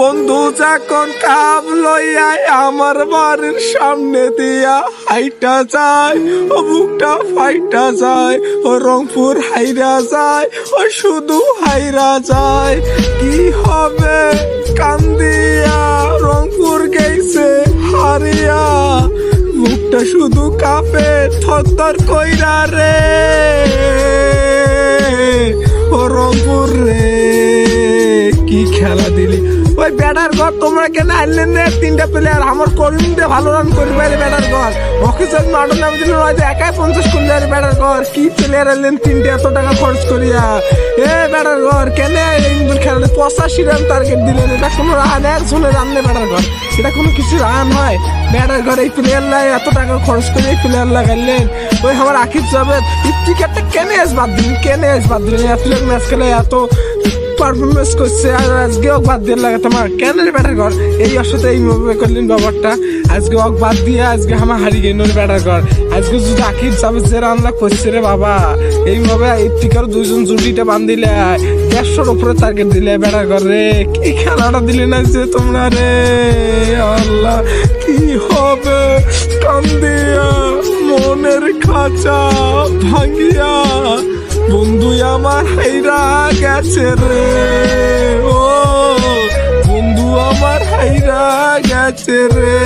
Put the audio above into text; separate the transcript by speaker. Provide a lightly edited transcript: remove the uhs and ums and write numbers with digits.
Speaker 1: বন্ধু যখন কাপ লইয়াই আমার বাড়ির সামনে দিয়া হাইটা যায়, ও বুকটা ফাইটা যায়, ও রংপুর হাইরা যায়, ও শুধু হাইরা যায়। কি হবে কান্দিয়া, রংপুর গেছে হারিয়া, মুখটা শুধু কাঁপে থরথর কইরা রে, ও রংপুর রে। কি খেলা দিলি ওই ব্যাটার ঘর, তোমরা কেন আনলেন রে? তিনটা প্লেয়ার আমার করিম দিয়ে ভালো রান করি বাইরে ব্যাটার ঘর, অফিসার মাঠে নামে দিল হয়তো একাই 50 করলে ব্যাটার ঘর। কি প্লেয়ার আনলেন তিনটে এত টাকা খরচ করিয়া? এ ব্যাটার ঘর কেন খেলা 85 রান টার্গেট দিলেন? এটা কোনো রান, 1 রান নেই ব্যাটার ঘর, এটা কোনো কিছু রান হয়? ব্যাটার ঘর এই প্লেয়ার লাই এত টাকা খরচ করে এই প্লেয়ার লাগাইলেন। ওই আমার আকিব জাভেদ ক্রিকেটটা কেন বাদ দিলেন? কেন বাদ দিলেন? এত ম্যাচ খেলে এত পারফরমেন্স করছে আর আজকে ওক বাদ দিয়ে লাগে তোমার কেন রে ব্যাটার ঘর? এই অসতে এইভাবে করলেন ব্যাপারটা, আজকে ওক বাদ দিয়ে আজকে আমার হারিয়ে গেল ব্যাটার ঘর। আজকে যদি আকিব জাভেদ যে রান্না করছে রে বাবা, এইভাবে ইফতিকার দুজন জুটিটা বান্ধিলে 150-র উপরে টার্গেট দিলে ব্যাটার ঘর রে। কি খেলাটা দিলে না যে তোমরা রে, আল্লাহ কি হবে কান্দিয়া, মনের খাঁচা ভাঙিয়া বন্ধু আমার হাইরা গেছে রে, ও বন্ধু আমার হাইরা গেছে রে।